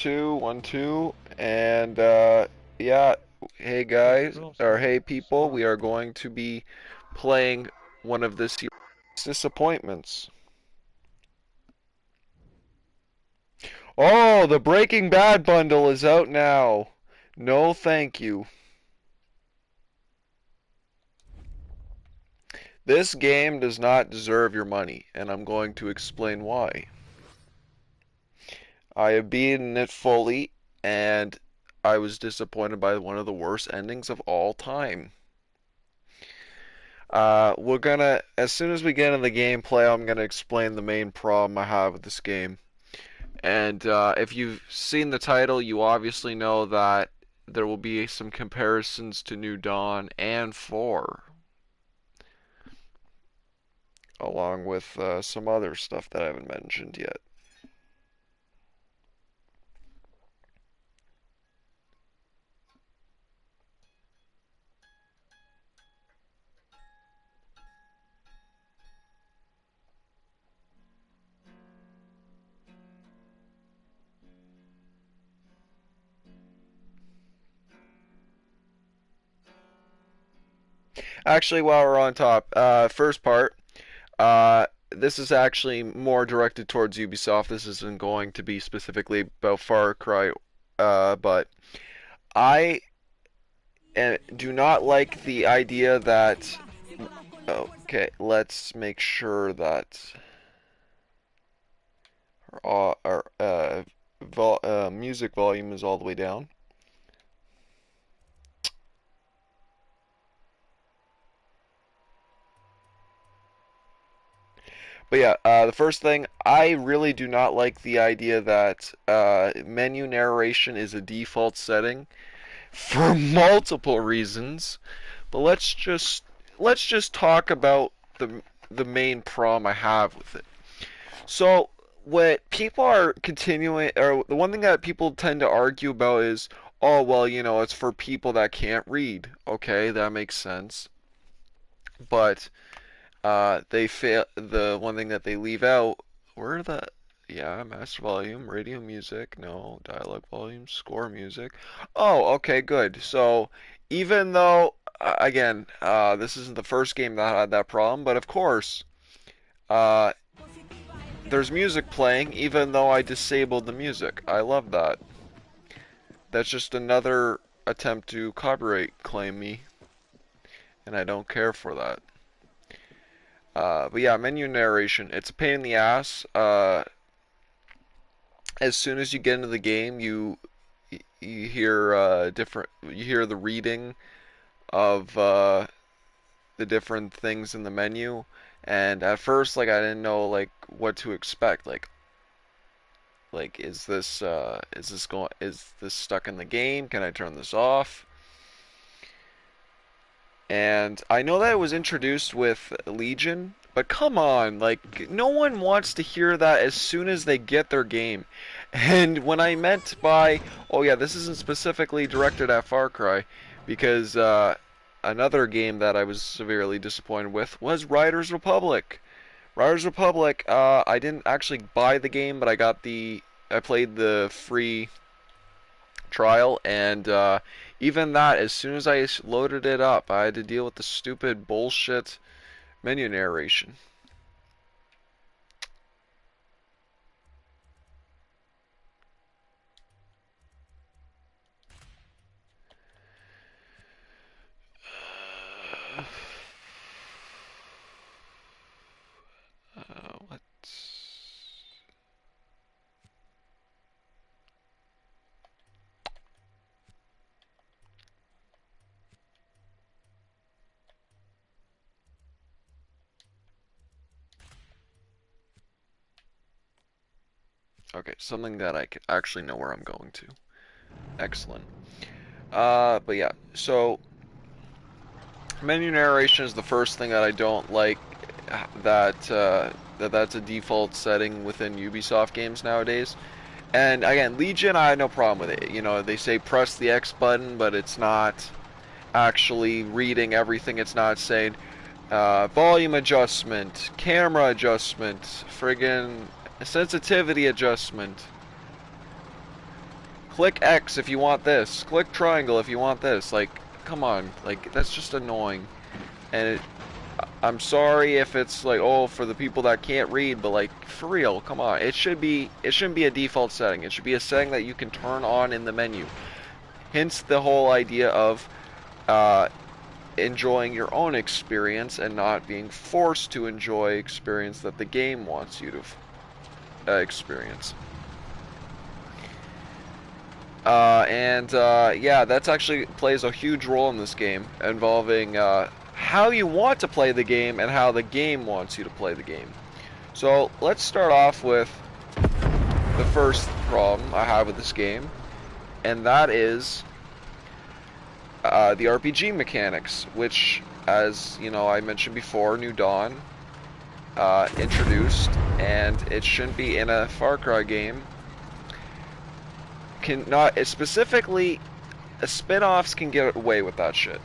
Two, 1, 2, and yeah, hey guys, or hey people, we are going to be playing one of this year's disappointments. Oh, the Breaking Bad bundle is out now. No, thank you. This game does not deserve your money, and I'm going to explain why. I have beaten it fully, and I was disappointed by one of the worst endings of all time. We're gonna, as soon as we get into the gameplay, I'm gonna explain the main problem I have with this game. And if you've seen the title, you obviously know that there will be some comparisons to New Dawn and 4, along with some other stuff that I haven't mentioned yet. Actually, while we're on top, first part, this is actually more directed towards Ubisoft. This isn't going to be specifically about Far Cry, but I do not like the idea that. Okay, let's make sure that our music volume is all the way down. But yeah, the first thing, I really do not like the idea that menu narration is a default setting for multiple reasons. But let's just talk about the main problem I have with it. So what people are continuing, or the one thing that people tend to argue about is, oh well, it's for people that can't read. Okay, that makes sense. But they fail. The one thing that they leave out, where the yeah, master volume, radio music, no, dialogue volume, score music. Oh, okay, good. So even though again, this isn't the first game that had that problem, but of course, uh, there's music playing even though I disabled the music. I love that. That's just another attempt to copyright claim me, and I don't care for that. But yeah, menu narration. It's a pain in the ass. As soon as you get into the game, you hear you hear the reading of the different things in the menu, and at first, like, I didn't know like what to expect. Like is this stuck in the game? Can I turn this off? And I know that it was introduced with Legion, but come on, like, no one wants to hear that as soon as they get their game. And when I meant by, oh yeah, this isn't specifically directed at Far Cry, because another game that I was severely disappointed with was Riders Republic. Riders Republic, I didn't actually buy the game, but I played the free trial, and even that, as soon as I loaded it up, I had to deal with the stupid bullshit menu narration. What? Okay, something that I can actually know where I'm going to. Excellent. But yeah, so menu narration is the first thing that I don't like. That's a default setting within Ubisoft games nowadays. And again, Legion, I had no problem with it. They say press the X button, but it's not actually reading everything. It's not saying volume adjustment, camera adjustment, friggin' sensitivity adjustment. click X if you want this, click triangle if you want this. Like, come on, like that's just annoying. And I'm sorry if it's like, oh, for the people that can't read, but like for real, come on. It shouldn't be a default setting. It should be a setting that you can turn on in the menu. Hence the whole idea of uh, enjoying your own experience and not being forced to enjoy experience that the game wants you to experience. Yeah, that's actually plays a huge role in this game, involving how you want to play the game and how the game wants you to play the game. So let's start off with the first problem I have with this game, and that is the RPG mechanics, which, as you know, I mentioned before, New Dawn introduced, and it shouldn't be in a Far Cry game. Can not specifically, spin-offs can get away with that shit.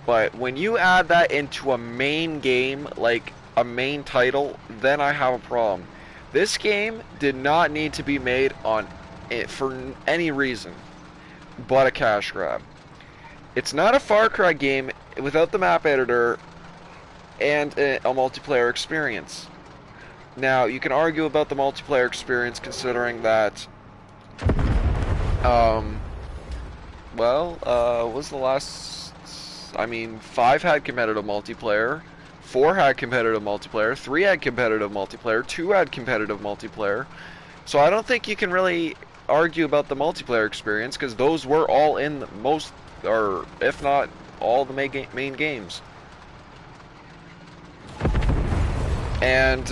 But when you add that into a main game, like a main title, then I have a problem. This game did not need to be made on it for any reason but a cash grab. It's not a Far Cry game without the map editor and a multiplayer experience. Now, you can argue about the multiplayer experience considering that was the last... I mean, 5 had competitive multiplayer, 4 had competitive multiplayer, 3 had competitive multiplayer, 2 had competitive multiplayer. So I don't think you can really argue about the multiplayer experience, because those were all in most, or if not all, the main games. And,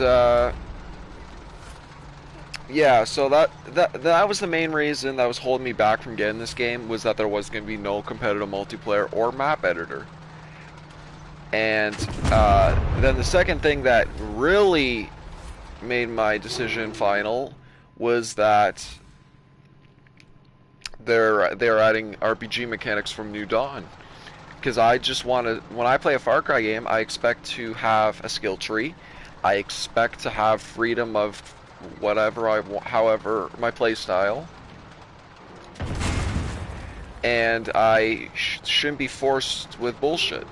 yeah, so that was the main reason that was holding me back from getting this game, was that there was going to be no competitive multiplayer or map editor. And then the second thing that really made my decision final was that they're adding RPG mechanics from New Dawn. Because I just want to, when I play a Far Cry game, I expect to have a skill tree. I expect to have freedom of whatever however my playstyle, and I shouldn't be forced with bullshit.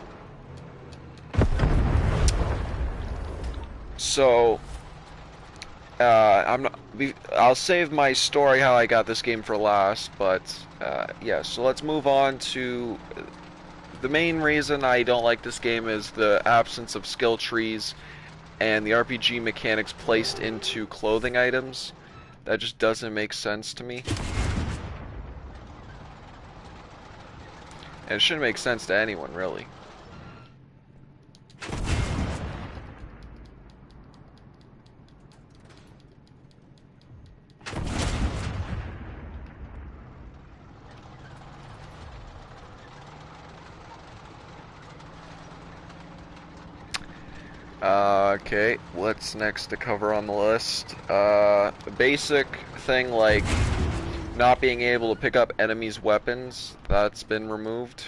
So I'll save my story how I got this game for last, but yeah. So let's move on to the main reason I don't like this game is the absence of skill trees and the RPG mechanics placed into clothing items. That just doesn't make sense to me. And it shouldn't make sense to anyone, really. Okay, what's next to cover on the list? A basic thing like not being able to pick up enemies' weapons, that's been removed.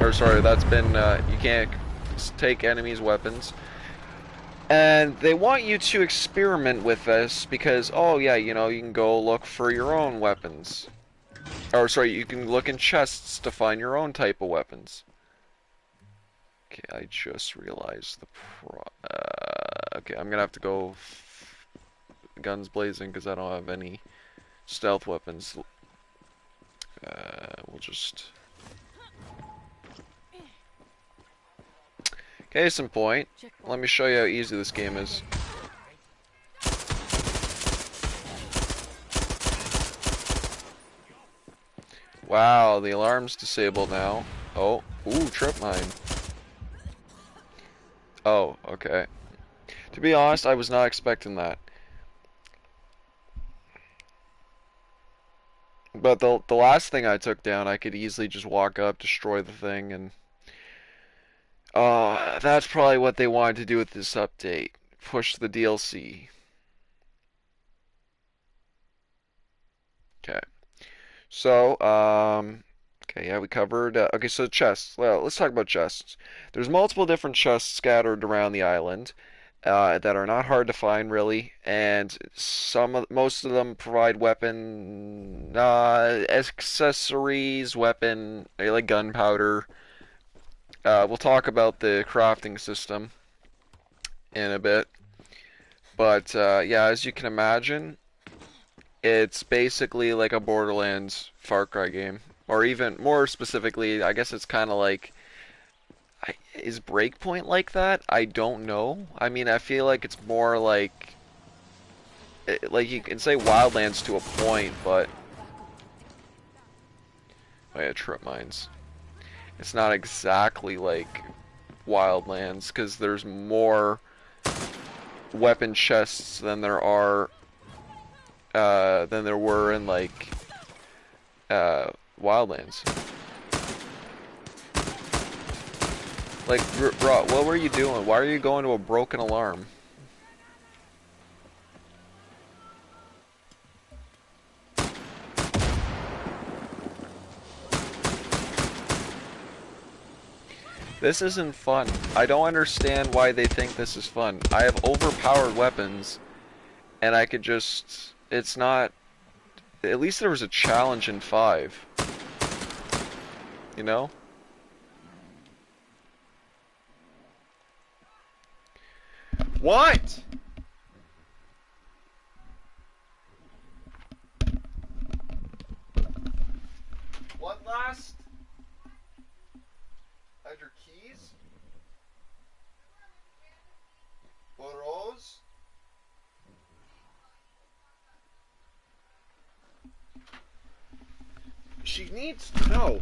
Or sorry, that's been, you can't take enemies' weapons. And they want you to experiment with this because, oh yeah, you know, you can go look for your own weapons. Or sorry, you can look in chests to find your own type of weapons. Okay, I just realized okay, I'm gonna have to go guns blazing because I don't have any stealth weapons. We'll just... Case in point, let me show you how easy this game is. Wow, the alarm's disabled now. Oh, ooh, trip mine. Oh, okay. To be honest, I was not expecting that. But the last thing I took down, I could easily just walk up, destroy the thing, and... that's probably what they wanted to do with this update. Push the DLC. Okay. So, okay, yeah, we covered... okay, so chests. Well, let's talk about chests. There's multiple different chests scattered around the island. that are not hard to find really, and most of them provide weapon accessories, weapon like gunpowder. We'll talk about the crafting system in a bit, but yeah, as you can imagine, it's basically like a Borderlands Far Cry game, or even more specifically, I guess it's kind of like is Breakpoint like that? I don't know. I mean, I feel like it's more like you can say Wildlands to a point, but oh yeah, trip mines. It's not exactly like Wildlands because there's more weapon chests than there were in like Wildlands. Like, bro, what were you doing? Why are you going to a broken alarm? This isn't fun. I don't understand why they think this is fun. I have overpowered weapons, and I could just... It's not... At least there was a challenge in 5. You know? What? What last? Had your keys? Rose? She needs to know.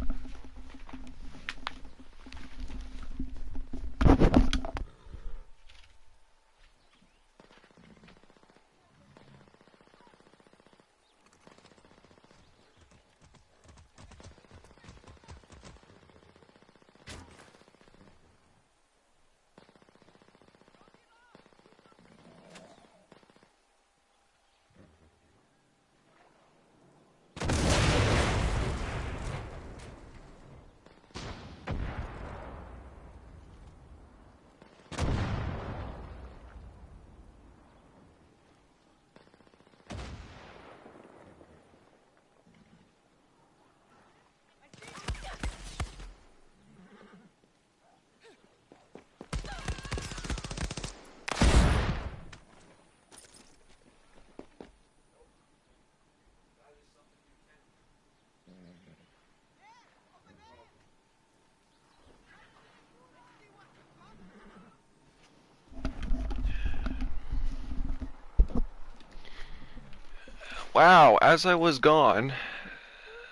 Wow, as I was gone.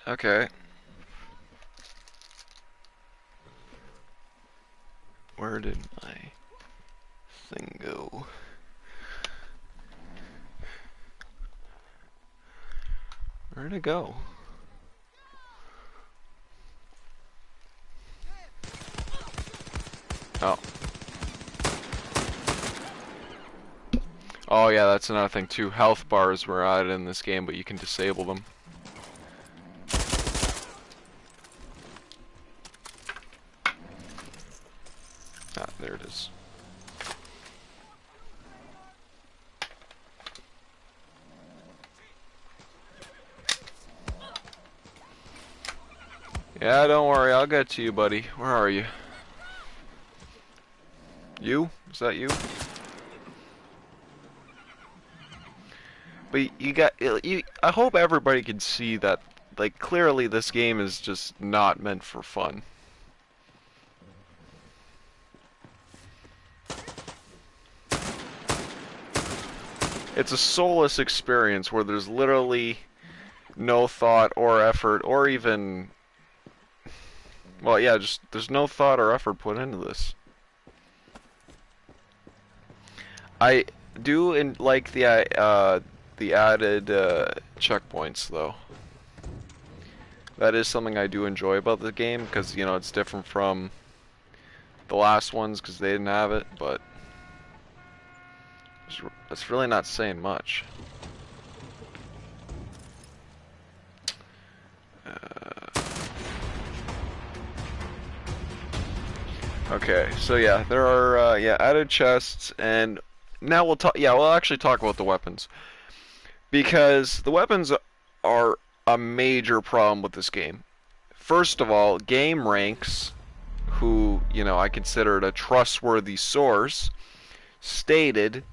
Okay. Where did my thing go? Where'd it go? Oh. Oh yeah, that's another thing too. Health bars were added in this game, but you can disable them. Ah, there it is. Yeah, don't worry, I'll get to you, buddy. Where are you? You? Is that you? But you got you. I hope everybody can see that. Like clearly, this game is just not meant for fun. It's a soulless experience where there's literally no thought or effort or even. Well, yeah, just there's no thought or effort put into this. I do like the added checkpoints though. That is something I do enjoy about the game because you know it's different from the last ones because they didn't have it, but that's really not saying much. Okay, so yeah, there are yeah added chests, and now we'll talk. Yeah, we'll actually talk about the weapons because the weapons are a major problem with this game. First of all, Game Ranks, who I considered a trustworthy source, stated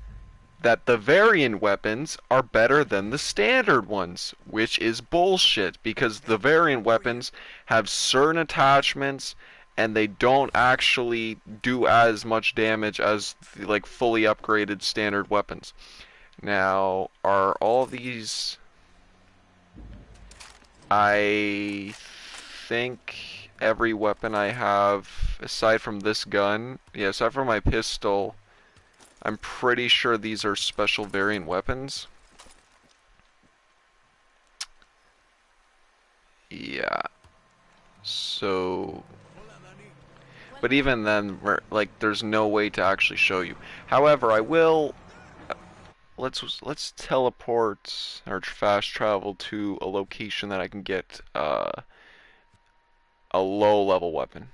that the variant weapons are better than the standard ones, which is bullshit because the variant weapons have certain attachments and they don't actually do as much damage as the, like fully upgraded standard weapons. Now, are all these I think every weapon I have aside from this gun, yeah, aside from my pistol, I'm pretty sure these are special variant weapons. Yeah. So, but even then, like, there's no way to actually show you. However, I will. Let's teleport or fast travel to a location that I can get a low level weapon,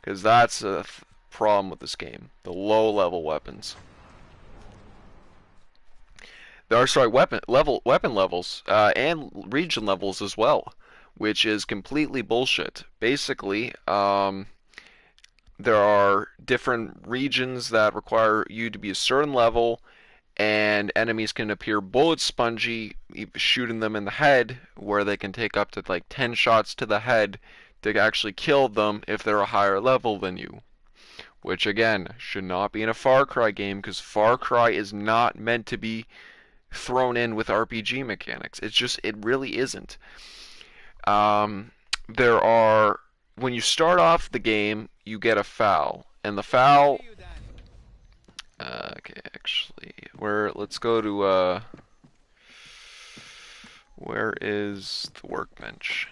because that's a problem with this game. The low level weapons. There are sorry weapon levels and region levels as well, which is completely bullshit. Basically, there are different regions that require you to be a certain level, and enemies can appear bullet spongy, shooting them in the head, where they can take up to like 10 shots to the head to actually kill them if they're a higher level than you. Which again should not be in a Far Cry game because Far Cry is not meant to be thrown in with RPG mechanics. It really isn't. Um, there are when you start off the game, you get a foul, and the foul. Okay, actually, let's go to where is the workbench?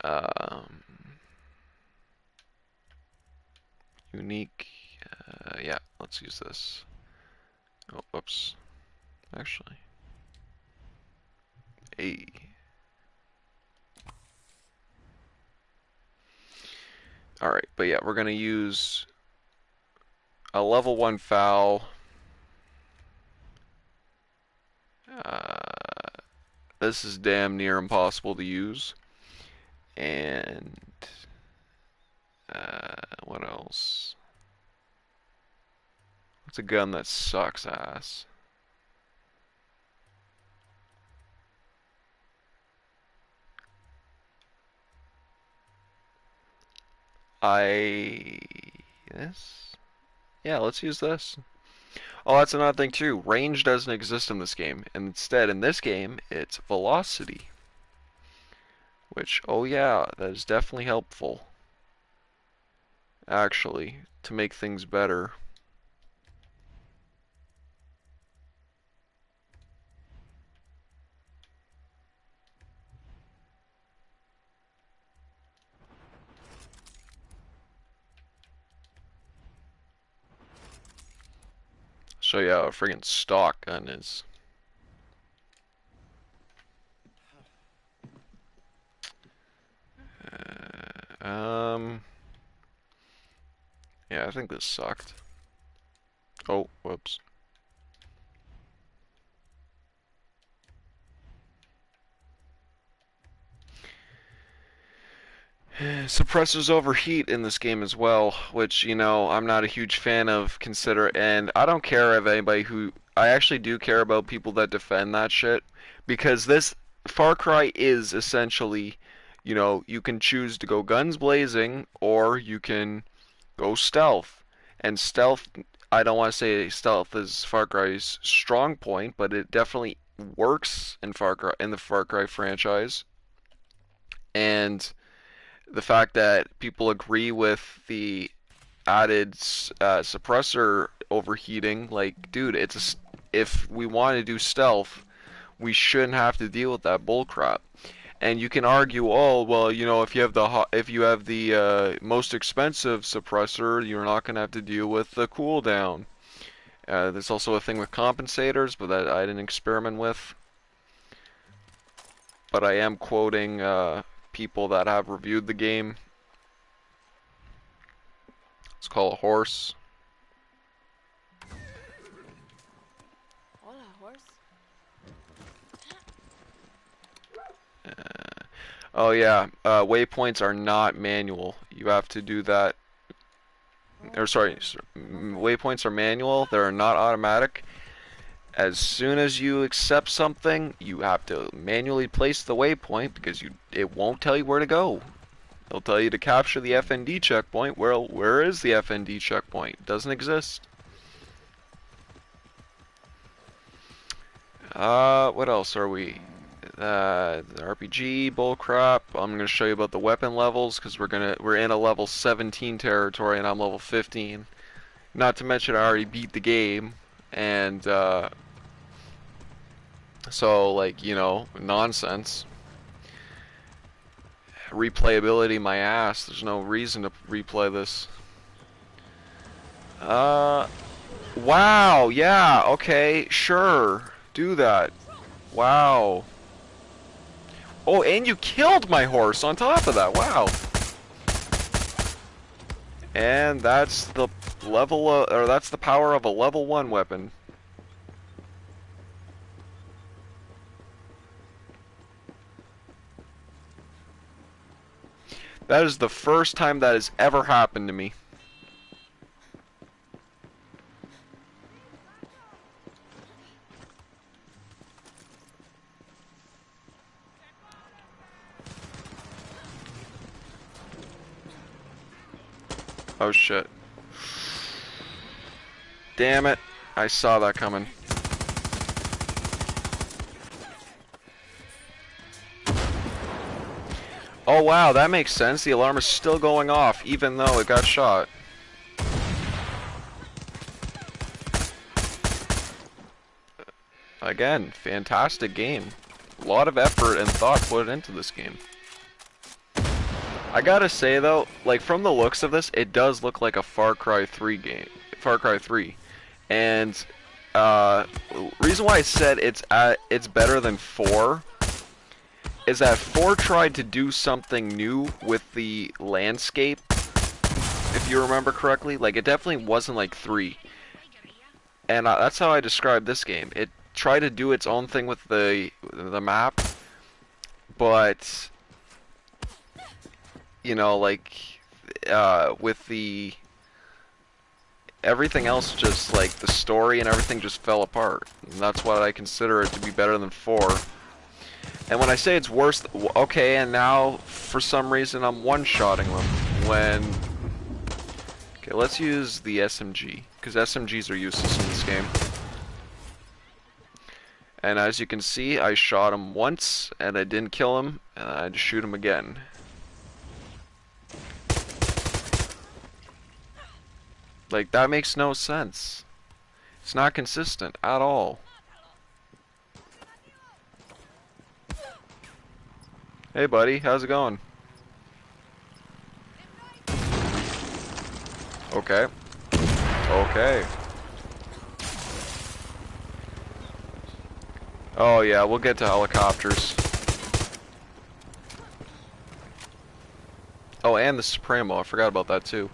Okay. Unique. Yeah, let's use this. Oh, whoops. Actually, A. All right, but yeah, we're gonna use a level 1 foul. This is damn near impossible to use. And what else? What's a gun that sucks ass? This? Yeah, let's use this. Oh, that's another thing too. Range doesn't exist in this game. And instead, in this game, it's velocity. Which, oh yeah, that is definitely helpful. Actually, to make things better. Show you how a friggin' stock gun is. Yeah, I think this sucked. Oh, whoops. Suppressors overheat in this game as well, which, I'm not a huge fan of and I don't care if I actually do care about people that defend that shit, because this Far Cry is essentially, you can choose to go guns blazing, or you can go stealth. And stealth, I don't want to say stealth is Far Cry's strong point, but it definitely works in the Far Cry franchise. And the fact that people agree with the added suppressor overheating, like, dude, if we want to do stealth, we shouldn't have to deal with that bullcrap. And you can argue, oh, well, if you have the most expensive suppressor, you're not gonna have to deal with the cooldown. There's also a thing with compensators, but that I didn't experiment with. but I am quoting people that have reviewed the game. Let's call a horse. Hola, horse. Oh yeah, waypoints are not manual. You have to do that. Or sorry, waypoints are manual. They're not automatic. As soon as you accept something, you have to manually place the waypoint because it won't tell you where to go. It'll tell you to capture the FND checkpoint. Well, where is the FND checkpoint? It doesn't exist. What else are we? The RPG bullcrap. I'm gonna show you about the weapon levels because we're in a level 17 territory and I'm level 15. Not to mention I already beat the game, and so like nonsense. Replayability my ass. There's no reason to replay this. Wow. Yeah. Okay. Sure. Do that. Wow. Oh, and you killed my horse on top of that. Wow. And that's the or that's the power of a level 1 weapon. That is the first time that has ever happened to me. Oh shit. Damn it. I saw that coming. Oh wow, that makes sense. The alarm is still going off even though it got shot. Again, fantastic game. A lot of effort and thought put into this game. I gotta say though, like from the looks of this, it does look like a Far Cry 3 game. Far Cry 3. And reason why I said it's better than 4 is that 4 tried to do something new with the landscape, if you remember correctly. Like, it definitely wasn't like 3. And that's how I describe this game. It tried to do its own thing with the map, but, like, with the everything else, just like the story and everything just fell apart. And that's why I consider it to be better than 4. And when I say it's worse, okay, and now for some reason I'm one-shotting them when... Okay, let's use the SMG, because SMGs are useless in this game. And as you can see, I shot him once, and I didn't kill him, and I had to shoot him again. Like, that makes no sense. It's not consistent at all. Hey buddy, how's it going? Okay. Okay. Oh yeah, we'll get to helicopters. Oh, and the Supremo, I forgot about that too.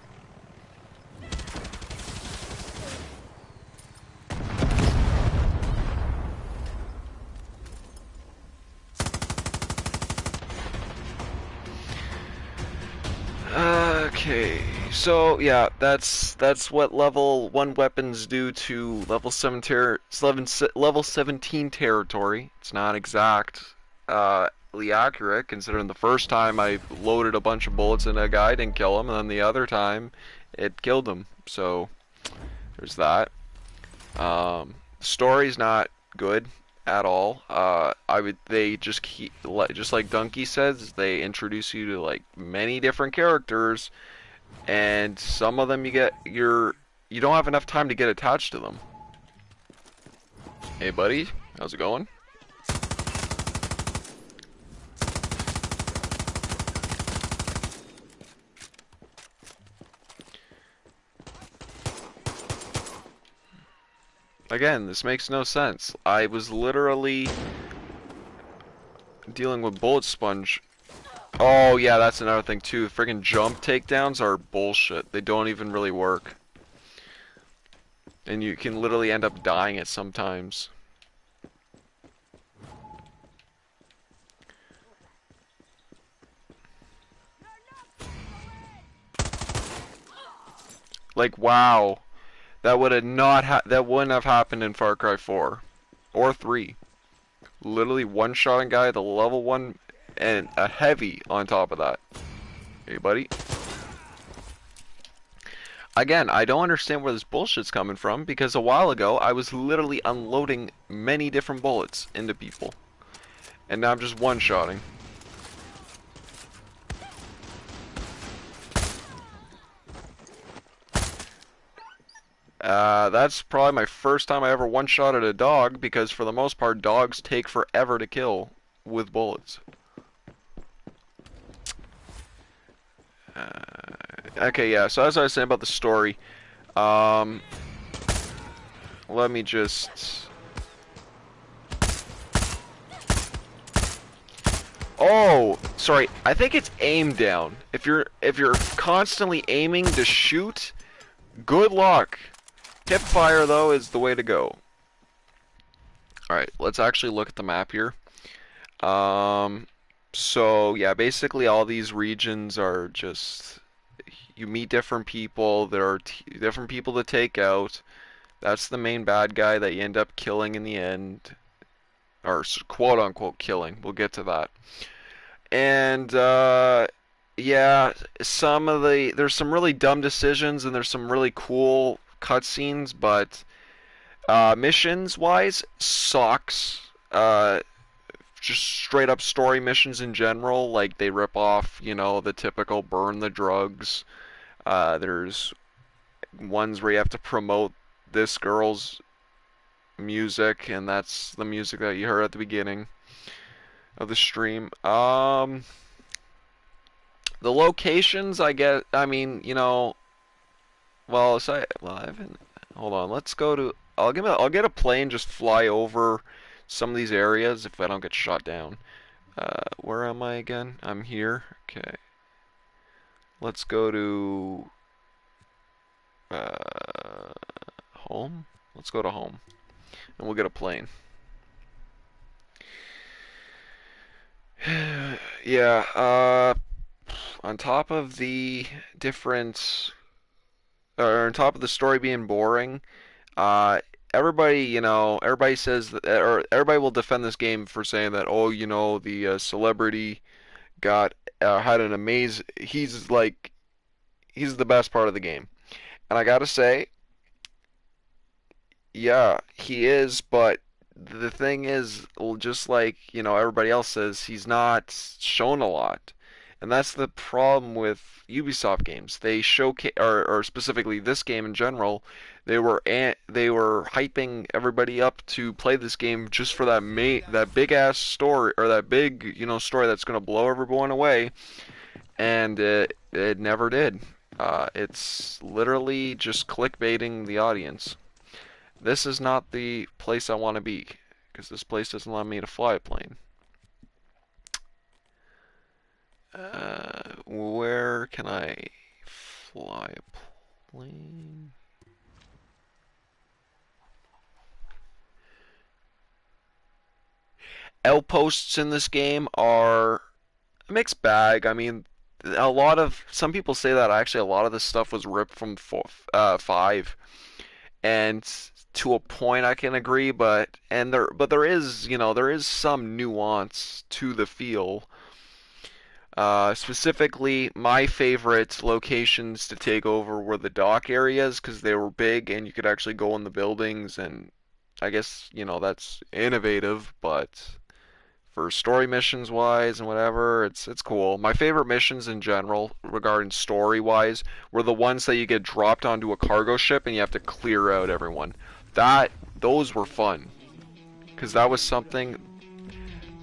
Okay, so yeah, that's what level 1 weapons do to level 17 territory. It's not exactly accurate, considering the first time I loaded a bunch of bullets in a guy, didn't kill him, and then the other time it killed him. So there's that. Story's not good at all. They just keep, just like Donkey says, they introduce you to like many different characters, and some of them you don't have enough time to get attached to them. Hey buddy, how's it going? Again, this makes no sense. I was literally dealing with bullet sponge. Oh yeah, that's another thing too. Friggin' jump takedowns are bullshit. They don't even really work. And you can literally end up dying at sometimes. Like wow, that would have not that wouldn't have happened in Far Cry 4 or 3. Literally one-shotting guy, the level 1, and a heavy on top of that. Hey, buddy. Again, I don't understand where this bullshit's coming from, because a while ago, I was literally unloading many different bullets into people. And now I'm just one-shotting. That's probably my first time I ever one-shotted a dog, because for the most part, dogs take forever to kill with bullets. Okay, yeah, so as I was saying about the story, um, let me just... Oh, sorry, I think it's aim down. If you're constantly aiming to shoot, good luck. Hip fire though is the way to go. Alright, let's actually look at the map here. So yeah, basically all these regions are just you meet different people. There are different people to take out. That's the main bad guy that you end up killing in the end, or quote unquote killing. We'll get to that. And yeah, there's some really dumb decisions and there's some really cool cutscenes, but missions wise sucks. Just straight up story missions in general, like they rip off, the typical burn the drugs. There's ones where you have to promote this girl's music, and that's the music that you heard at the beginning of the stream. The locations, I mean, I haven't. Hold on, let's go to. I'll get a plane, just fly over some of these areas if I don't get shot down. Where am I again? I'm here. Okay. Let's go to home. Let's go to home, and we'll get a plane. Yeah. On top of the different, or on top of the story being boring, uh, everybody says that, or everybody will defend this game for saying that, oh, the celebrity got had an amazing. He's the best part of the game, and I gotta say, yeah, he is. But the thing is, just like everybody else says, he's not shown a lot. And that's the problem with Ubisoft games. They showcase, or specifically this game in general, they were hyping everybody up to play this game just for that big ass story, or that big story that's gonna blow everyone away, and it never did. It's literally just clickbaiting the audience. This is not the place I want to be, because this place doesn't allow me to fly a plane. Where can I fly a plane? Outposts in this game are a mixed bag. I mean, some people say that actually a lot of this stuff was ripped from 5, and to a point I can agree, but there is some nuance to the feel. Specifically, my favorite locations to take over were the dock areas because they were big and you could actually go in the buildings, and I guess, that's innovative, but for story missions wise and whatever, it's cool. My favorite missions in general, regarding story wise, were the ones that you get dropped onto a cargo ship and you have to clear out everyone. Those were fun because that was something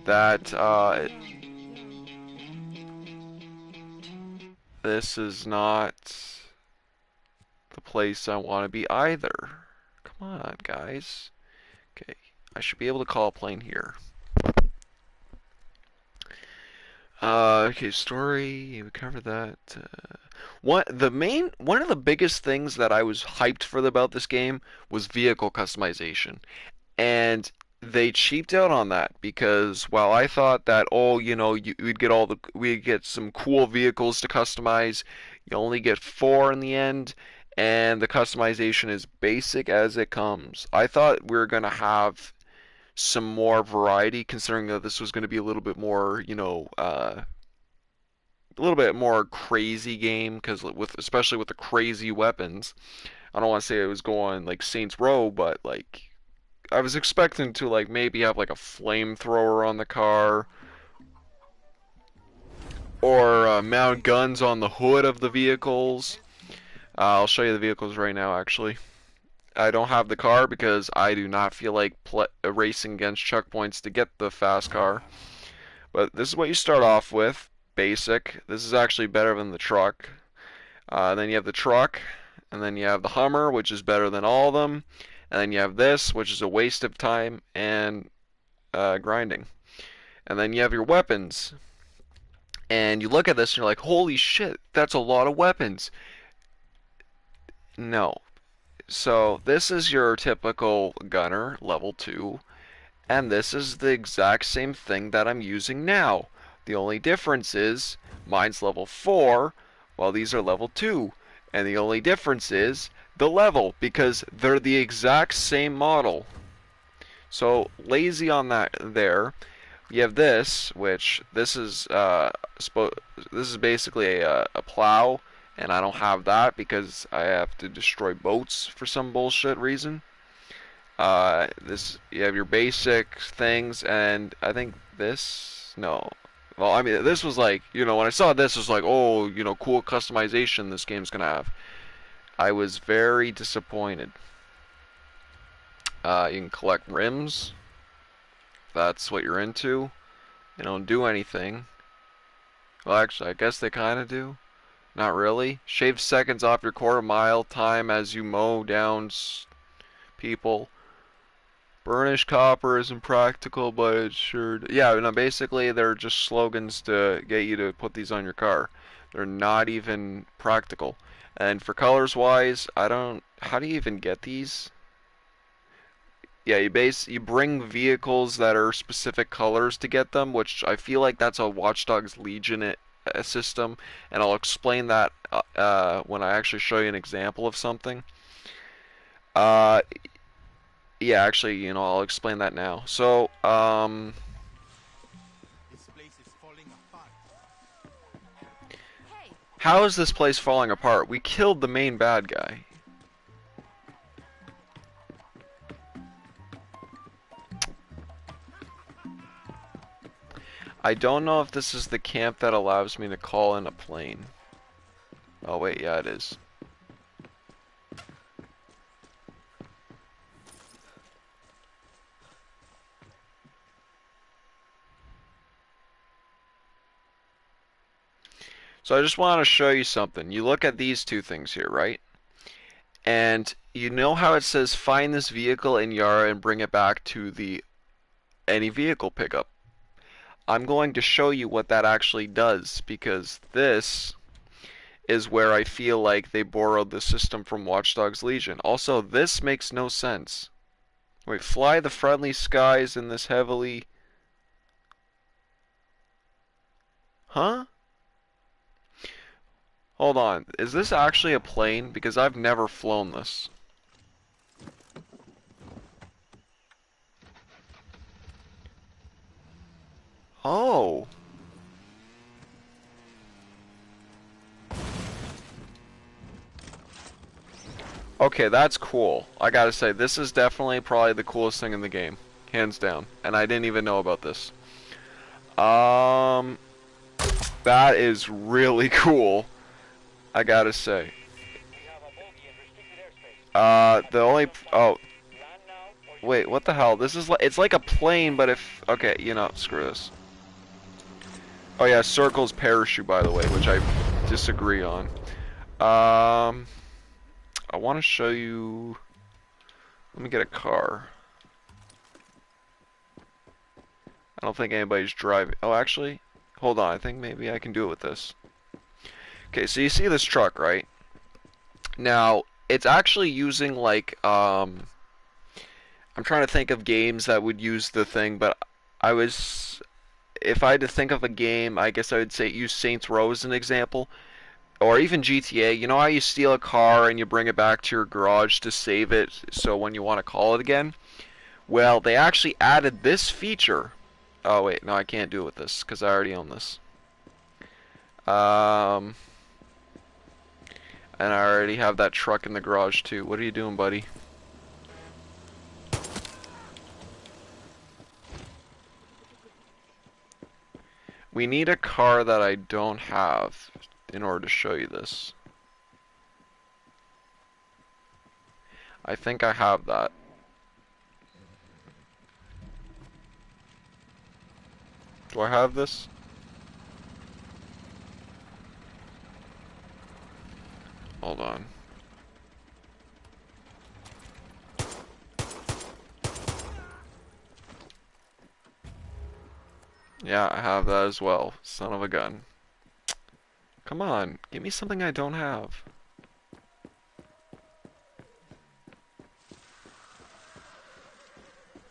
that this is not the place I want to be either. Come on, guys. Okay, I should be able to call a plane here. Okay, story. We covered that. One of the biggest things that I was hyped for about this game was vehicle customization, and they cheaped out on that because while I thought that we'd get some cool vehicles to customize, you only get four in the end, and the customization is basic as it comes. I thought we were gonna have some more variety, considering that this was going to be a little bit more, a little bit more crazy game, because especially with the crazy weapons. I don't want to say it was going like Saints Row, but like I was expecting to like maybe have like a flamethrower on the car or mount guns on the hood of the vehicles. I'll show you the vehicles right now, actually. I don't have the car because I do not feel like racing against checkpoints to get the fast car. But this is what you start off with. Basic. This is actually better than the truck. Then you have the truck, and then you have the Hummer, which is better than all of them. And then you have this, which is a waste of time and grinding. And then you have your weapons. And you look at this and you're like, holy shit, that's a lot of weapons. No. So this is your typical gunner, level 2. And this is the exact same thing that I'm using now. The only difference is mine's level 4, while these are level 2. And the only difference is the level, because they're the exact same model. So lazy on that there. You have this, which this is basically a plow, and I don't have that because I have to destroy boats for some bullshit reason. This you have your basic things, and I think this no. Well, I mean, this was like, when I saw this, it was like, oh, cool customization this game's gonna have. I was very disappointed. You can collect rims. If that's what you're into. They don't do anything. Well, actually, I guess they kind of do. Not really. Shave seconds off your quarter-mile time as you mow down people. Burnished copper isn't practical, but it's sure. Yeah, no, basically they're just slogans to get you to put these on your car. They're not even practical. And for colors wise, I don't. How do you even get these? Yeah, you bring vehicles that are specific colors to get them, which I feel like that's a Watch Dogs Legion system, and I'll explain that when I actually show you an example of something. Uh, Yeah, actually, I'll explain that now. So, how is this place falling apart? We killed the main bad guy. I don't know if this is the camp that allows me to call in a plane. Oh, wait, yeah, it is. So I just want to show you something. You look at these two things here, right? And you know how it says find this vehicle in Yara and bring it back to the any vehicle pickup. I'm going to show you what that actually does because this is where I feel like they borrowed the system from Watch Dogs Legion. Also, this makes no sense. Wait, fly the friendly skies in this heavily... Huh? Hold on, is this actually a plane? Because I've never flown this. Oh. Okay, that's cool. I gotta say, this is definitely probably the coolest thing in the game. Hands down. And I didn't even know about this. Um, that is really cool. I gotta say. The only... Oh. Wait, what the hell? This is like... It's like a plane, but if... Okay, screw this. Oh yeah, circles parachute, by the way, which I disagree on. I want to show you... Let me get a car. I don't think anybody's driving. Oh, actually, Hold on, I think maybe I can do it with this. Okay, so you see this truck, right? Now, it's actually using like I'm trying to think of games that would use the thing, but I was if I had to think of a game, I guess I would say use Saints Row as an example, or even GTA. You know how you steal a car and you bring it back to your garage to save it, so when you want to call it again? Well, they actually added this feature. Oh wait, no, I can't do it with this because I already own this. Um, and I already have that truck in the garage too. What are you doing, buddy? We need a car that I don't have in order to show you this. I think I have that. Do I have this? Hold on. Yeah, I have that as well. Son of a gun. Come on, give me something I don't have.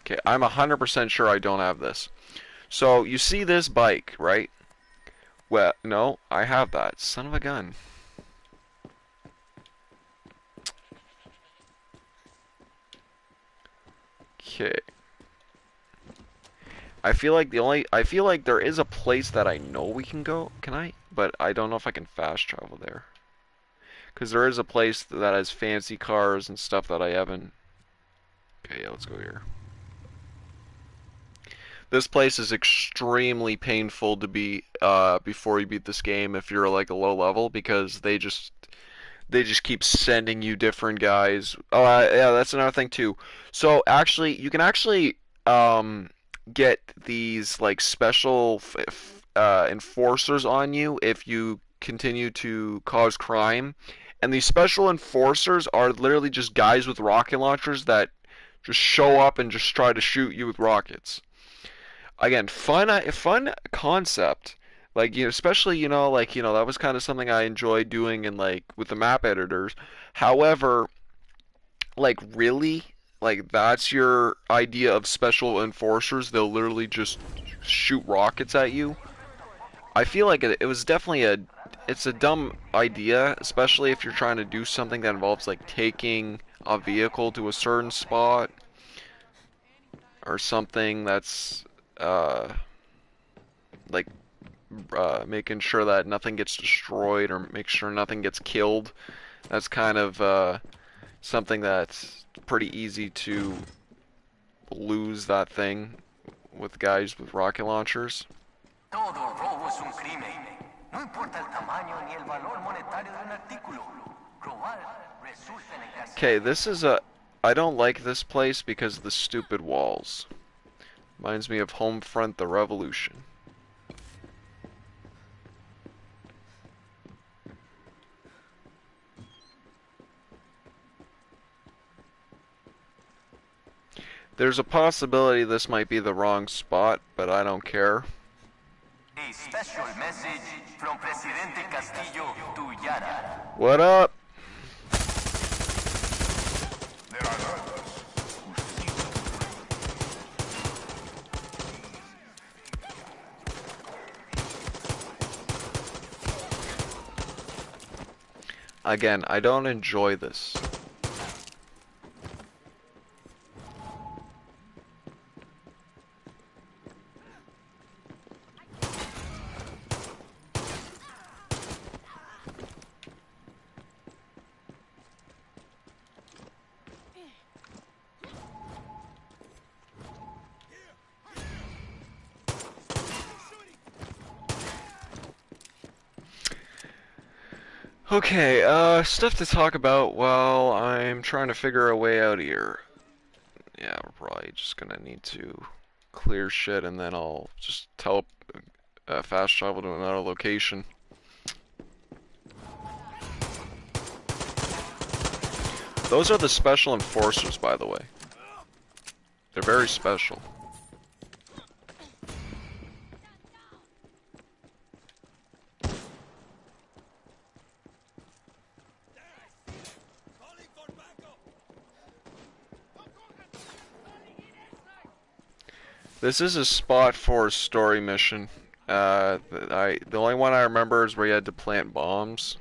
Okay, I'm 100% sure I don't have this. So, you see this bike, right? Well, no, I have that. Son of a gun. Okay. I feel like there is a place that I know we can go. Can I? But I don't know if I can fast travel there. Because there is a place that has fancy cars and stuff that I haven't. Okay, yeah, let's go here. This place is extremely painful to be before you beat this game if you're like a low level because they just keep sending you different guys. Oh, yeah, that's another thing too. So actually, you can actually get these like special enforcers on you if you continue to cause crime. And these special enforcers are literally just guys with rocket launchers that just show up and just try to shoot you with rockets. Again, fun concept. Like, especially, that was kind of something I enjoyed doing in like with the map editors. However, like really, like that's your idea of special enforcers. They'll literally just shoot rockets at you. I feel like it was definitely it's a dumb idea, especially if you're trying to do something that involves like taking a vehicle to a certain spot or something that's uh like making sure that nothing gets destroyed or make sure nothing gets killed. That's kind of something that's pretty easy to lose that thing with guys with rocket launchers. Todo robo es un crimen. No importa el tamaño ni el valor monetario de un artículo. Robar resulta en encarcelamiento. Okay, this is a. I don't like this place because of the stupid walls. Reminds me of Homefront: The Revolution. There's a possibility this might be the wrong spot, but I don't care. A special message from Presidente Castillo to Yara. What up? Again, I don't enjoy this. Okay, stuff to talk about while I'm trying to figure a way out of here. Yeah, we're probably just gonna need to clear shit and then I'll just fast travel to another location. Those are the special enforcers, by the way. They're very special. This is a spot for a story mission. The only one I remember is where you had to plant bombs,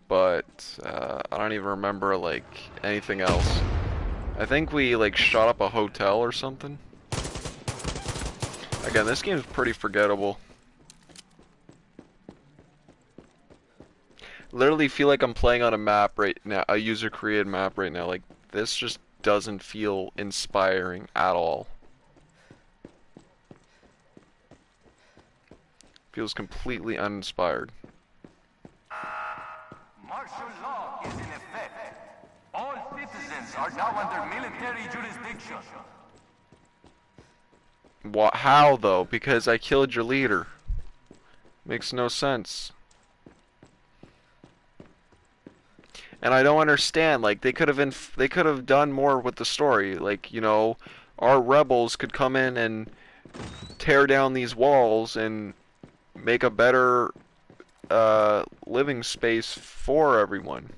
but I don't even remember like anything else. I think we like shot up a hotel or something. Again, this game is pretty forgettable. Literally feel like I'm playing on a map right now, a user-created map right now. Like, this just doesn't feel inspiring at all. Feels completely uninspired. Martial law is in effect. All citizens are now under military jurisdiction. How though? Because I killed your leader. Makes no sense. And I don't understand. Like they could have done more with the story. Like you know, our rebels could come in and tear down these walls and make a better living space for everyone.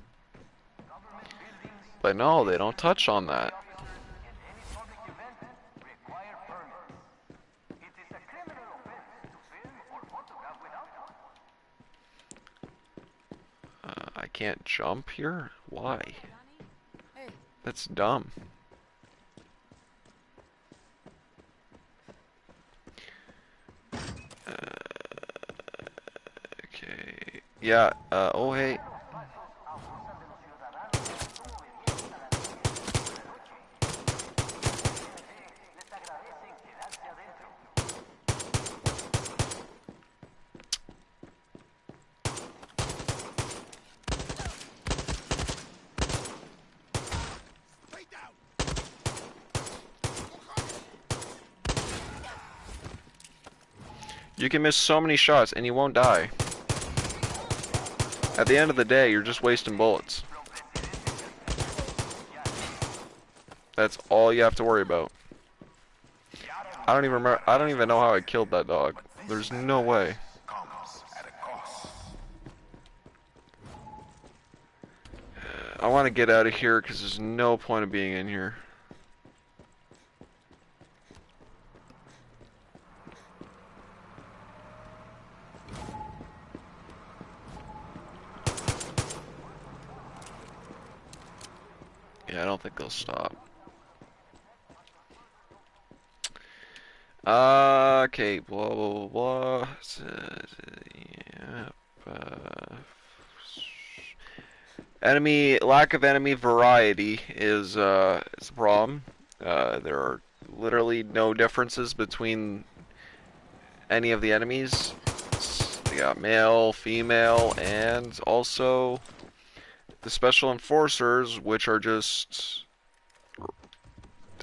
But no, they don't touch on that. I can't jump here? Why? That's dumb. Okay. Yeah, oh hey. You can miss so many shots and you won't die. At the end of the day, you're just wasting bullets. That's all you have to worry about. I don't even remember. I don't even know how I killed that dog. There's no way. I want to get out of here because there's no point of being in here. Yeah, I don't think they'll stop. Okay, blah blah blah. Lack of enemy variety is a problem. There are literally no differences between any of the enemies. They got male, female, and also the special enforcers, which are just,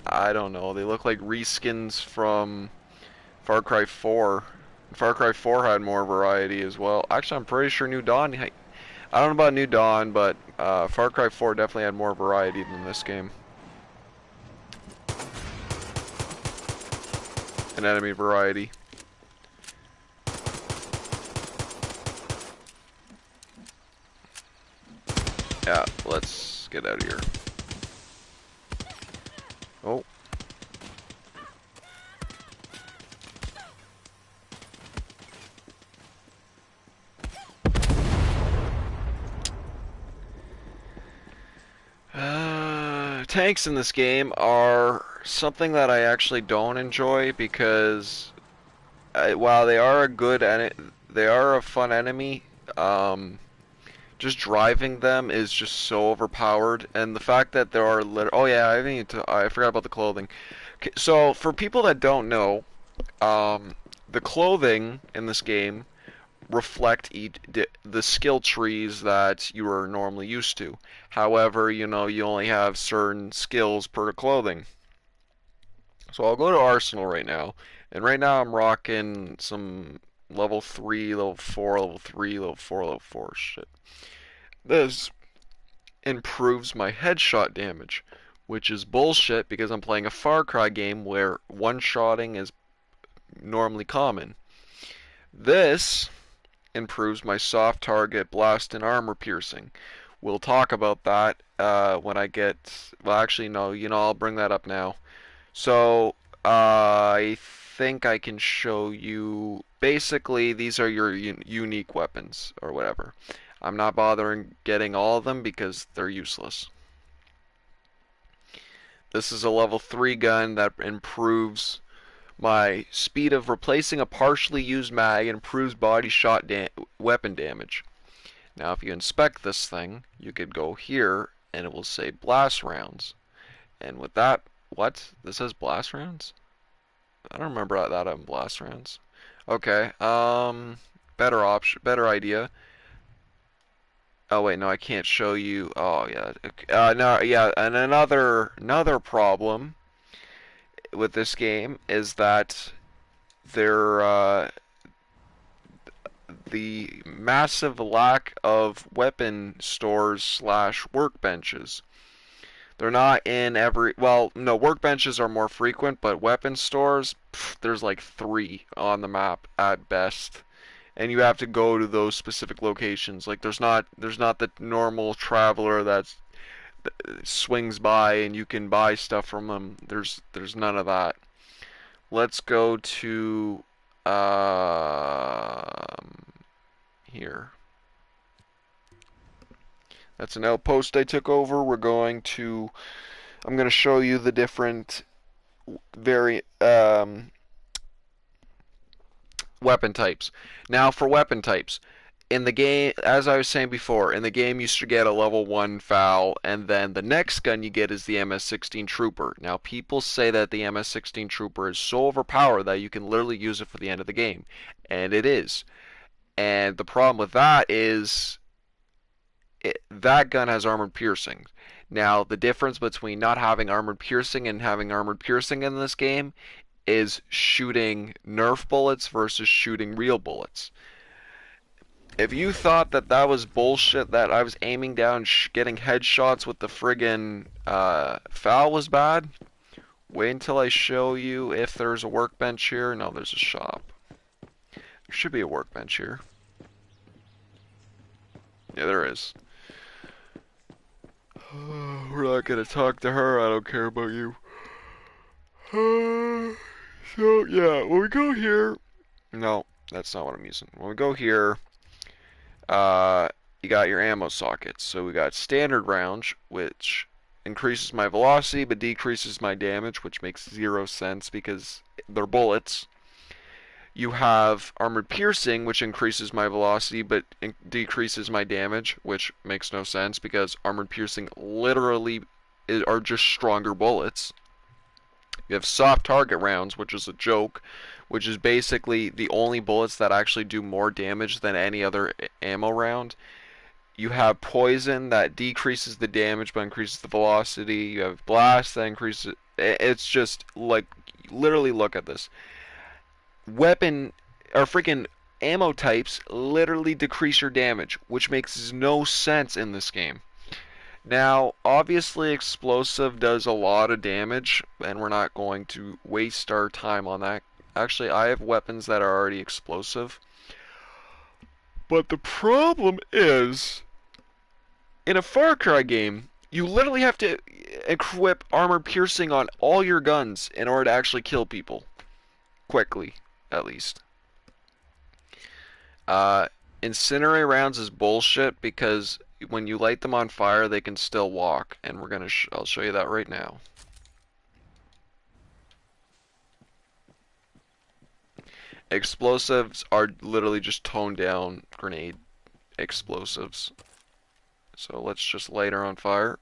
I don't know, they look like reskins from Far Cry 4. Far Cry 4 had more variety as well. Actually, I'm pretty sure New Dawn, I don't know about New Dawn, but Far Cry 4 definitely had more variety than this game. An enemy variety. Yeah, let's get out of here. Oh. Tanks in this game are something that I actually don't enjoy because while they are they are a fun enemy. Just driving them is just so overpowered, and the fact that there are oh yeah, I forgot about the clothing. Okay, so for people that don't know, the clothing in this game reflect the skill trees that you are normally used to. However, you know, you only have certain skills per clothing. So I'll go to Arsenal right now, and right now I'm rocking some level 3, level 4, level 3, level 4, level 4 shit. This improves my headshot damage, which is bullshit because I'm playing a Far Cry game where one-shotting is normally common. This improves my soft target, blast, and armor piercing. We'll talk about that when I get. Well, actually, no. You know, I'll bring that up now. So, I think I can show you. Basically, these are your unique weapons or whatever. I'm not bothering getting all of them because they're useless. This is a level 3 gun that improves my speed of replacing a partially used mag and improves body shot weapon damage. Now, if you inspect this thing, you could go here and it will say blast rounds. And with that, what? This says blast rounds? I don't remember that on blast rounds. Okay, better option, better idea. Oh wait, no, I can't show you. Oh yeah, no, yeah, and another problem with this game is that there the massive lack of weapon stores slash workbenches. They're not in every. Well, no, workbenches are more frequent, but weapon stores, there's like three on the map at best, and you have to go to those specific locations. Like there's not the normal traveler that swings by and you can buy stuff from them. There's none of that. Let's go to here. That's an outpost I took over. I'm going to show you the different very weapon types. Now for weapon types, in the game, as I was saying before, in the game you should get a level 1 FAL, and then the next gun you get is the MS-16 Trooper. Now people say that the MS-16 Trooper is so overpowered that you can literally use it for the end of the game, and it is. And the problem with that is that gun has armored piercing. Now, the difference between not having armored piercing and having armored piercing in this game is shooting Nerf bullets versus shooting real bullets. If you thought that that was bullshit, that I was aiming down, getting headshots with the friggin' FAL was bad, wait until I show you if there's a workbench here. No, there's a shop. There should be a workbench here. Yeah, there is. We're not gonna talk to her. I don't care about you. So yeah, when we go here, no, that's not what I'm using. When we go here, uh, you got your ammo sockets. So we got standard rounds, which increases my velocity but decreases my damage, which makes 0 sense because they're bullets. You have armored piercing, which increases my velocity but decreases my damage, which makes no sense because armored piercing literally are just stronger bullets. You have soft target rounds, which is a joke, which is basically the only bullets that actually do more damage than any other ammo round. You have poison that decreases the damage but increases the velocity. You have blast that increases. It's just like literally look at this. Weapon or freaking ammo types literally decrease your damage, which makes no sense in this game. Now, obviously, explosive does a lot of damage, and we're not going to waste our time on that. Actually, I have weapons that are already explosive. But the problem is, in a Far Cry game, you literally have to equip armor piercing on all your guns in order to actually kill people. Quickly, at least. Uh, Incinerate rounds is bullshit because when you light them on fire, they can still walk, and I'll show you that right now. Explosives are literally just toned down grenade explosives. So let's just light her on fire.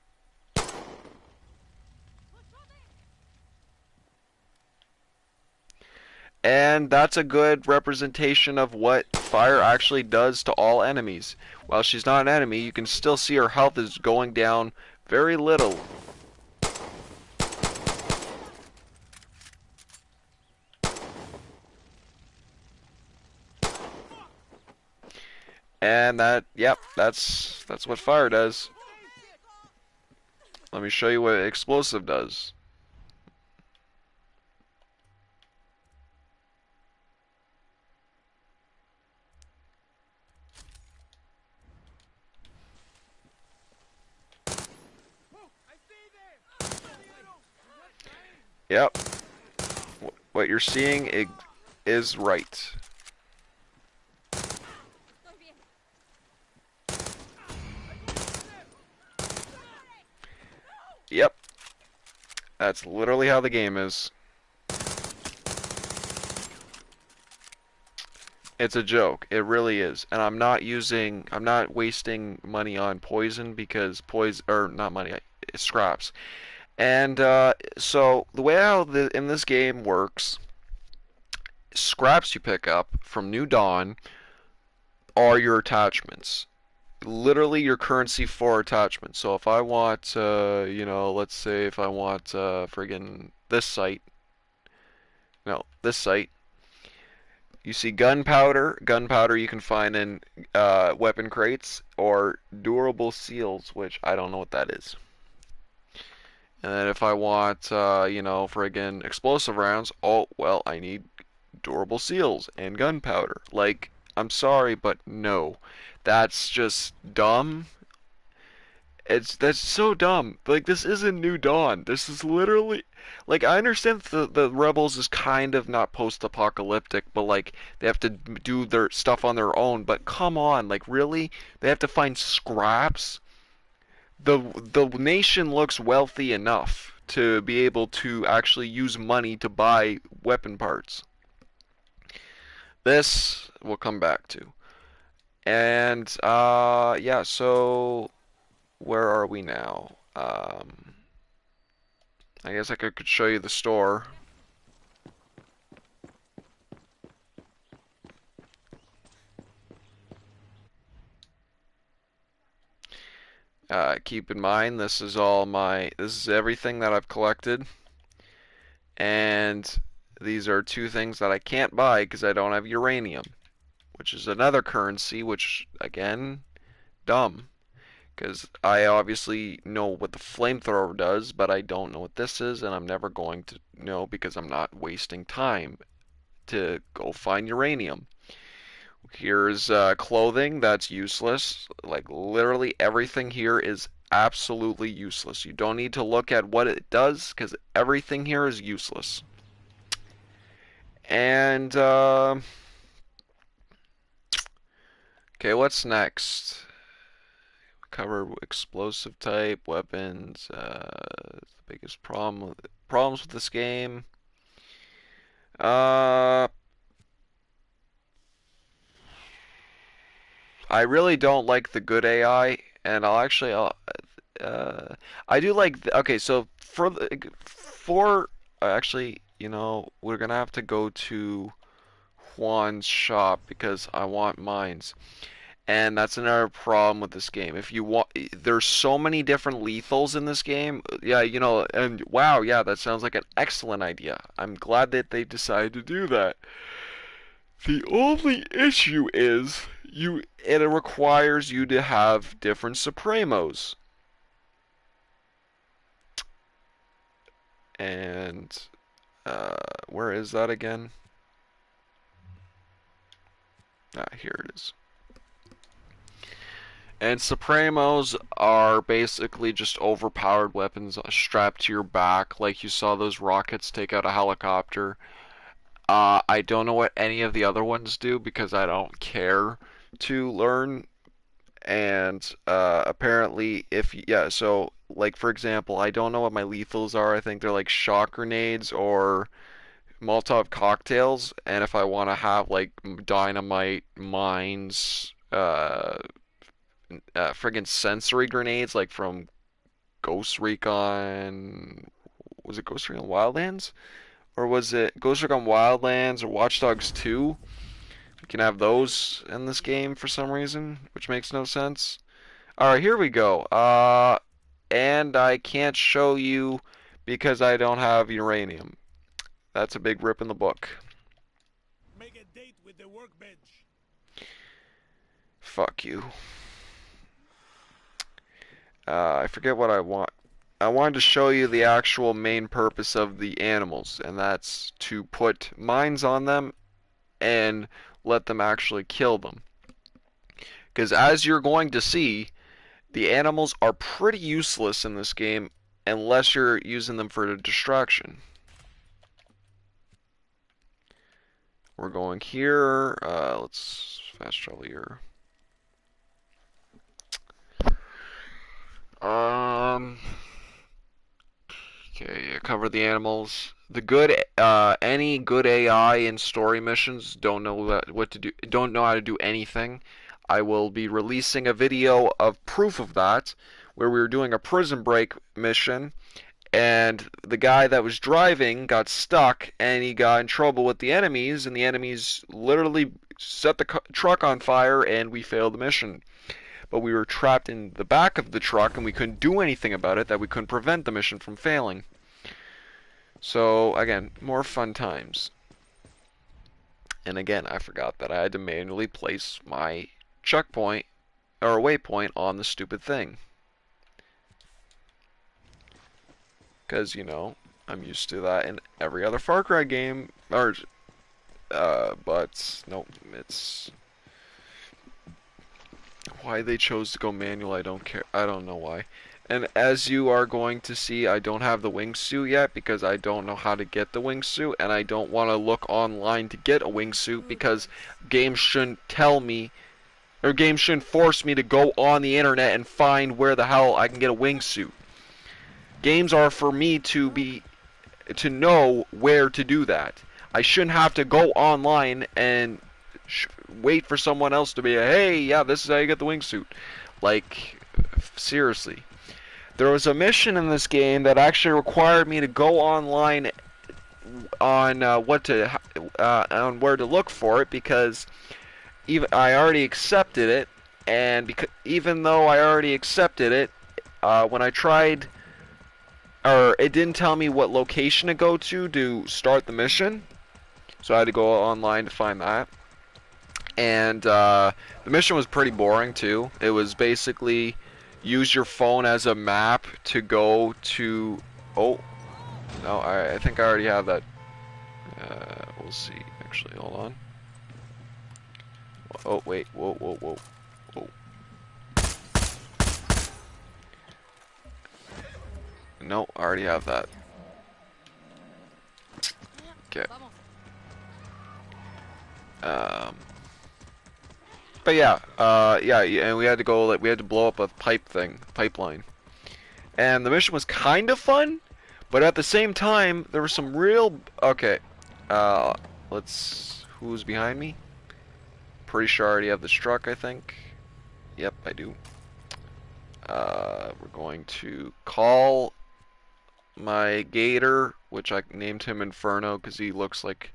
And that's a good representation of what fire actually does to all enemies. While she's not an enemy, you can still see her health is going down very little. And yep, that's what fire does. Let me show you what explosive does. Yep, what you're seeing is right. Yep, that's literally how the game is. It's a joke. It really is. And I'm not wasting money on poison because poison, or not money, scraps. And so the way how in this game works, scraps you pick up from New Dawn are your attachments. Literally your currency for attachments. So if I want, let's say if I want friggin' this site, no, this site, you see gunpowder. Gunpowder you can find in weapon crates or durable seals, which I don't know what that is. And then if I want, friggin' explosive rounds, oh, well, I need durable seals and gunpowder. Like, I'm sorry, but no. That's just dumb. That's so dumb. Like, this isn't New Dawn. This is literally like I understand the Rebels is kind of not post-apocalyptic, but like they have to do their stuff on their own. But come on, like really, they have to find scraps. The nation looks wealthy enough to be able to actually use money to buy weapon parts. This we'll come back to. And yeah, so where are we now? I guess I could show you the store. Keep in mind, this is everything that I've collected, and these are two things that I can't buy because I don't have uranium, which is another currency, which again, dumb. Because I obviously know what the flamethrower does, but I don't know what this is, and I'm never going to know because I'm not wasting time to go find uranium. Here's clothing that's useless. Like literally everything here is absolutely useless. You don't need to look at what it does because everything here is useless. And okay, what's next? Cover explosive type weapons. The biggest problems with this game. Uh, I really don't like the good AI, and uh, I do like. Okay, so for actually, we're gonna have to go to Juan's shop because I want mines. And that's another problem with this game. If you want, there's so many different lethals in this game. Yeah, and wow, yeah, that sounds like an excellent idea. I'm glad that they decided to do that. The only issue is it requires you to have different Supremos. And where is that again? Ah, here it is. And Supremos are basically just overpowered weapons strapped to your back, like you saw those rockets take out a helicopter. I don't know what any of the other ones do because I don't care to learn. And apparently, so like for example, I don't know what my lethals are. I think they're like shock grenades or Molotov cocktails. And if I want to have like dynamite, mines, friggin' sensory grenades like from Ghost Recon. Was it Ghost Recon Wildlands? Or was it Ghost Recon Wildlands or Watch Dogs 2? We can have those in this game for some reason, which makes no sense. Alright, here we go. And I can't show you because I don't have uranium. That's a big rip in the book. Make a date with the workbench. Fuck you. I forget what I want. I wanted to show you the actual main purpose of the animals, and that's to put mines on them and let them actually kill them. Because as you're going to see, the animals are pretty useless in this game unless you're using them for a distraction. we're going here. Let's fast travel here. Um. Okay, cover the animals. The good, any good AI in story missions don't know what to do, don't know how to do anything. I will be releasing a video of proof of that, where we were doing a prison break mission, and the guy that was driving got stuck, and he got in trouble with the enemies, and the enemies literally set the truck on fire, and we failed the mission. But we were trapped in the back of the truck, and we couldn't do anything about it, that we couldn't prevent the mission from failing. So, again, more fun times. And again, I forgot that I had to manually place my checkpoint or waypoint on the stupid thing. Because, you know, I'm used to that in every other Far Cry game. But, nope, it's... Why they chose to go manual, I don't care. I don't know why. And as you are going to see, I don't have the wingsuit yet because I don't know how to get the wingsuit, and I don't want to look online to get a wingsuit because games shouldn't tell me, or games shouldn't force me to go on the internet and find where the hell I can get a wingsuit. Games are for me to know where to do that. I shouldn't have to go online and wait for someone else to be like, hey, yeah, this is how you get the wingsuit. Like, seriously. There was a mission in this game that actually required me to go online on on where to look for it because even I already accepted it, and because even though I already accepted it, when I tried, or it didn't tell me what location to go to start the mission, so I had to go online to find that. And the mission was pretty boring too. It was basically use your phone as a map to go to... Oh, no, I think I already have that. We'll see. Actually, hold on. Oh, wait. Whoa, whoa, whoa. Whoa. No, I already have that. Okay. But yeah, yeah, and we had to go, like, we had to blow up a pipeline. And the mission was kind of fun, but at the same time, there was some real... Okay, who's behind me? Pretty sure I already have this truck, I think. Yep, I do. We're going to call my gator, which I named him Inferno, because he looks like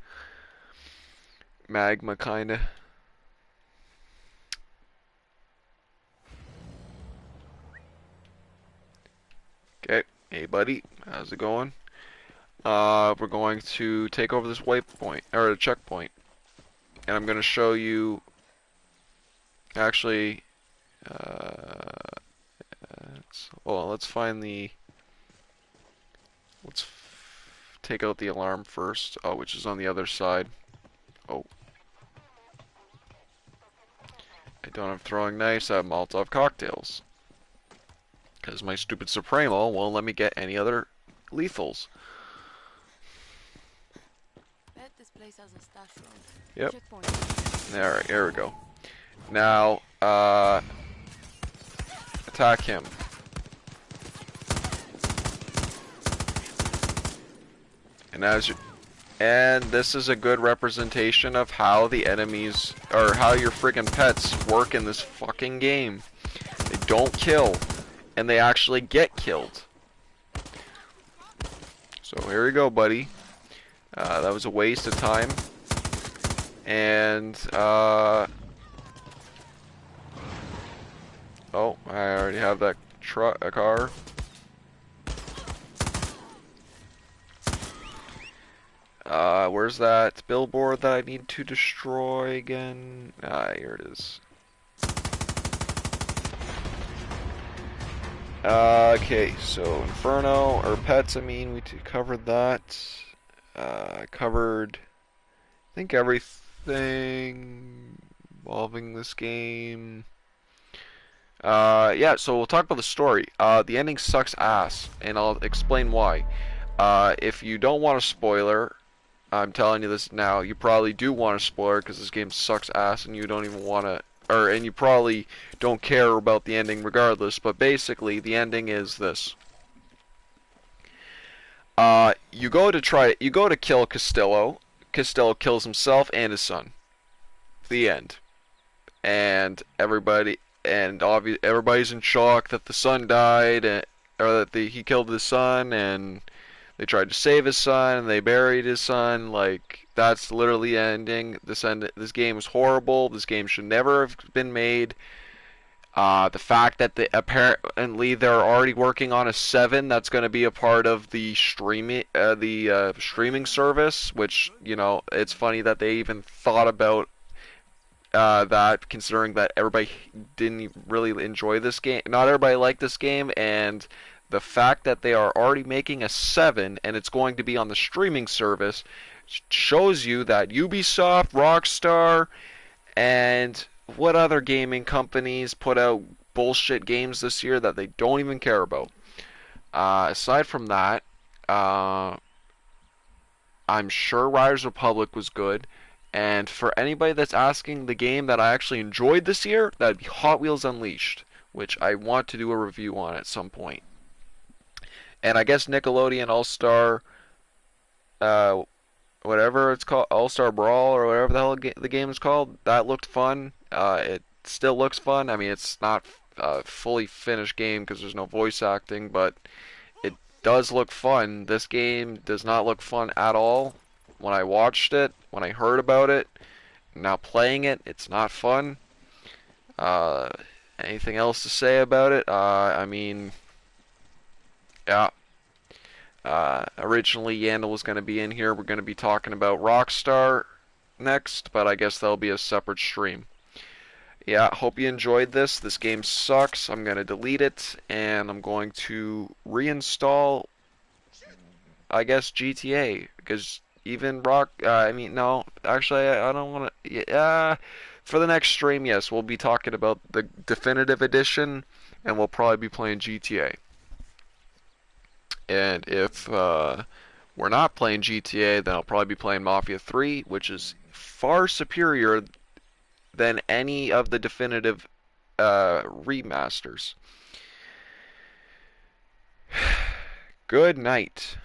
magma, kinda. Okay, hey buddy, how's it going? We're going to take over this waypoint, or a checkpoint, and I'm going to show you, actually, let's find the, let's take out the alarm first, which is on the other side. Oh. I don't have throwing knives, I have Molotov cocktails. Because my stupid Supremo won't let me get any other lethals. This place has a stash room. Yep. Alright, here we go. Now, attack him. And this is a good representation of how the enemies, or how your friggin' pets work in this fucking game. They don't kill, and they actually get killed. So here we go, buddy. That was a waste of time. And, oh, I already have that car. Where's that billboard that I need to destroy again? Here it is. Okay, so Inferno, or pets, I mean, we covered that. Covered, I think, everything involving this game. Yeah, so we'll talk about the story. The ending sucks ass, and I'll explain why. If you don't want a spoiler, I'm telling you this now. You probably do want to spoil it because this game sucks ass, and you don't even want to, and you probably don't care about the ending regardless. But basically, the ending is this: you go to kill Castillo. Castillo kills himself and his son. The end. And everybody's in shock that the son died, or that he killed his son, and they tried to save his son, and they buried his son. Like, that's literally the ending. This game is horrible. This game should never have been made. The fact that apparently they're already working on a 7 that's going to be a part of the streaming service, which, it's funny that they even thought about that, considering that everybody didn't really enjoy this game. Not everybody liked this game, and the fact that they are already making a 7 and it's going to be on the streaming service shows you that Ubisoft, Rockstar, and what other gaming companies put out bullshit games this year that they don't even care about. Aside from that, uh, I'm sure Riders Republic was good. And for anybody that's asking, the game that I actually enjoyed this year, that'd be Hot Wheels Unleashed, which I want to do a review on at some point. And I guess Nickelodeon All Star, uh, whatever it's called, All Star Brawl or whatever the hell the game is called, that looked fun. It still looks fun. I mean, it's not a fully finished game because there's no voice acting, but it does look fun. This game does not look fun at all. When I watched it, when I heard about it, now playing it, it's not fun. Uh, Anything else to say about it? I mean, yeah. Originally, Yandel was going to be in here. We're going to be talking about Rockstar next, but I guess that'll be a separate stream. Yeah, hope you enjoyed this. This game sucks. I'm going to delete it, and I'm going to reinstall, I guess, GTA, because even I mean, no, actually, I don't want to, yeah, for the next stream, yes, we'll be talking about the definitive edition, and we'll probably be playing GTA. And if we're not playing GTA, then I'll probably be playing Mafia 3, which is far superior than any of the definitive remasters. Good night.